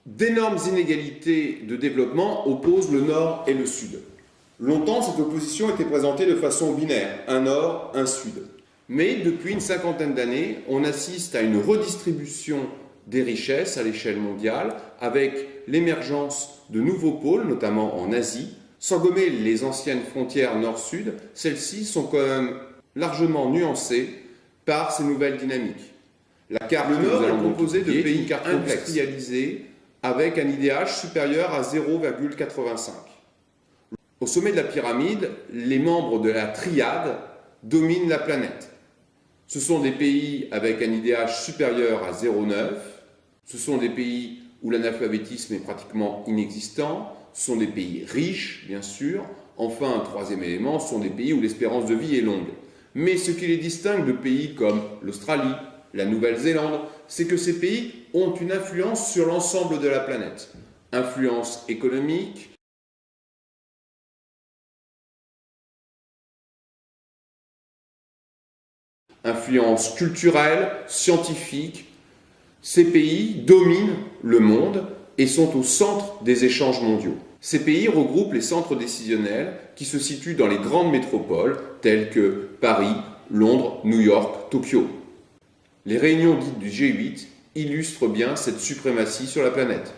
D'énormes inégalités de développement opposent le Nord et le Sud. Longtemps, cette opposition était présentée de façon binaire, un Nord, un Sud. Mais depuis une cinquantaine d'années, on assiste à une redistribution des richesses à l'échelle mondiale, avec l'émergence de nouveaux pôles, notamment en Asie. Sans gommer les anciennes frontières Nord-Sud, celles-ci sont quand même largement nuancées par ces nouvelles dynamiques. La carte Le Nord est composée de pays industrialisés avec un IDH supérieur à 0,85. Au sommet de la pyramide, les membres de la triade dominent la planète. Ce sont des pays avec un IDH supérieur à 0,9. Ce sont des pays où l'analphabétisme est pratiquement inexistant. Ce sont des pays riches, bien sûr. Enfin, un troisième élément, ce sont des pays où l'espérance de vie est longue. Mais ce qui les distingue de pays comme l'Australie, la Nouvelle-Zélande, c'est que ces pays ont une influence sur l'ensemble de la planète. Influence économique, influence culturelle, scientifique. Ces pays dominent le monde et sont au centre des échanges mondiaux. Ces pays regroupent les centres décisionnels qui se situent dans les grandes métropoles telles que Paris, Londres, New York, Tokyo. Les réunions dites du G8 illustrent bien cette suprématie sur la planète.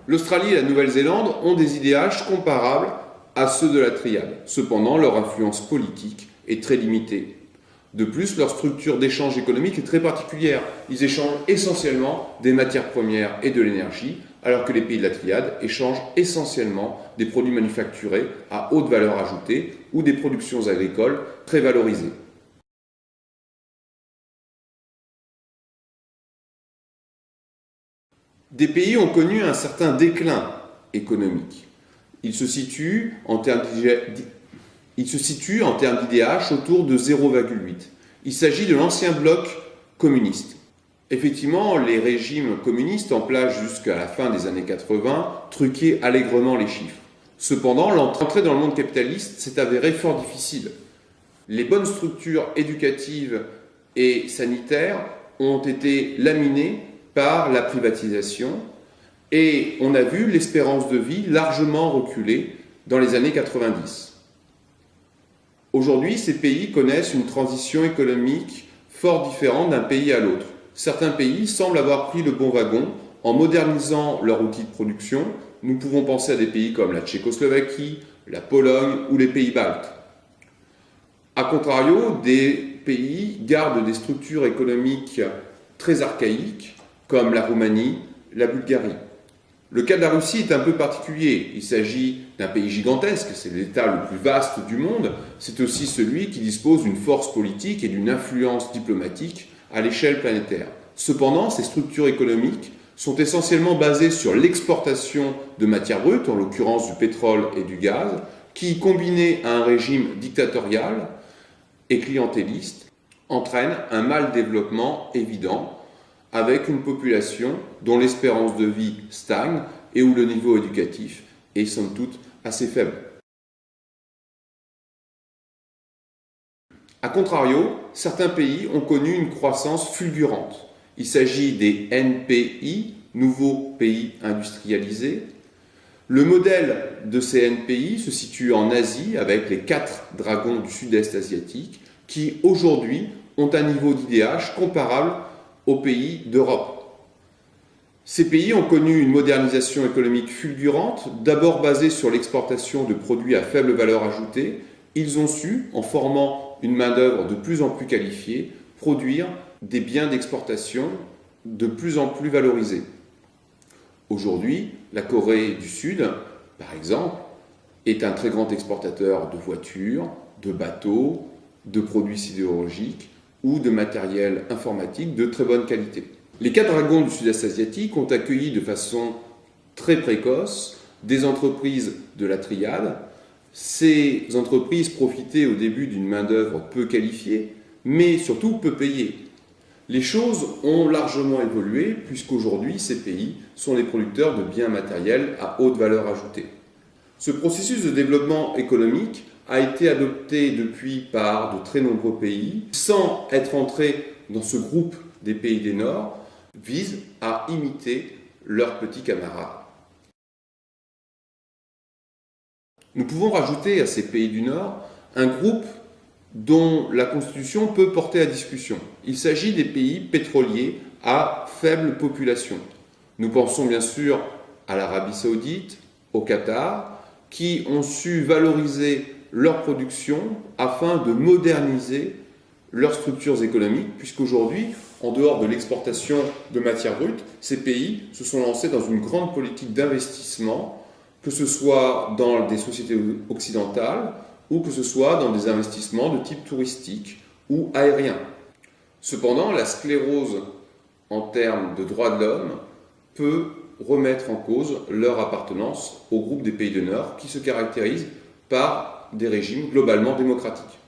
L'Australie et la Nouvelle-Zélande ont des IDH comparables à ceux de la triade. Cependant, leur influence politique est très limitée. De plus, leur structure d'échange économique est très particulière. Ils échangent essentiellement des matières premières et de l'énergie, alors que les pays de la triade échangent essentiellement des produits manufacturés à haute valeur ajoutée ou des productions agricoles très valorisées. Des pays ont connu un certain déclin économique. Il se situe en termes d'IDH autour de 0,8. Il s'agit de l'ancien bloc communiste. Effectivement, les régimes communistes en place jusqu'à la fin des années 80 truquaient allègrement les chiffres. Cependant, l'entrée dans le monde capitaliste s'est avérée fort difficile. Les bonnes structures éducatives et sanitaires ont été laminées par la privatisation et on a vu l'espérance de vie largement reculer dans les années 90. Aujourd'hui, ces pays connaissent une transition économique fort différente d'un pays à l'autre. Certains pays semblent avoir pris le bon wagon en modernisant leur outil de production. Nous pouvons penser à des pays comme la Tchécoslovaquie, la Pologne ou les pays baltes. A contrario, des pays gardent des structures économiques très archaïques, comme la Roumanie, la Bulgarie. Le cas de la Russie est un peu particulier. Il s'agit d'un pays gigantesque, c'est l'État le plus vaste du monde. C'est aussi celui qui dispose d'une force politique et d'une influence diplomatique à l'échelle planétaire. Cependant, ces structures économiques sont essentiellement basées sur l'exportation de matières brutes, en l'occurrence du pétrole et du gaz, qui, combiné à un régime dictatorial et clientéliste, entraîne un mal développement évident, avec une population dont l'espérance de vie stagne et où le niveau éducatif est somme toute assez faible. A contrario, certains pays ont connu une croissance fulgurante. Il s'agit des NPI, nouveaux pays industrialisés. Le modèle de ces NPI se situe en Asie avec les 4 dragons du sud-est asiatique qui aujourd'hui ont un niveau d'IDH comparable aux pays d'Europe. Ces pays ont connu une modernisation économique fulgurante, d'abord basée sur l'exportation de produits à faible valeur ajoutée. Ils ont su, en formant une main-d'œuvre de plus en plus qualifiée, produire des biens d'exportation de plus en plus valorisés. Aujourd'hui, la Corée du Sud, par exemple, est un très grand exportateur de voitures, de bateaux, de produits sidérurgiques ou de matériel informatique de très bonne qualité. Les 4 dragons du sud-est asiatique ont accueilli de façon très précoce des entreprises de la triade. Ces entreprises profitaient au début d'une main-d'œuvre peu qualifiée, mais surtout peu payée. Les choses ont largement évolué puisqu'aujourd'hui, ces pays sont les producteurs de biens matériels à haute valeur ajoutée. Ce processus de développement économique a été adopté depuis par de très nombreux pays, sans être entré dans ce groupe des pays du Nord, vise à imiter leurs petits camarades. Nous pouvons rajouter à ces pays du Nord un groupe dont la Constitution peut porter à discussion. Il s'agit des pays pétroliers à faible population. Nous pensons bien sûr à l'Arabie Saoudite, au Qatar, qui ont su valoriser leur production afin de moderniser leurs structures économiques, puisqu'aujourd'hui, en dehors de l'exportation de matières brutes, ces pays se sont lancés dans une grande politique d'investissement, que ce soit dans des sociétés occidentales ou que ce soit dans des investissements de type touristique ou aérien. Cependant, la sclérose en termes de droits de l'homme peut remettre en cause leur appartenance au groupe des pays du Nord qui se caractérise par des régimes globalement démocratiques.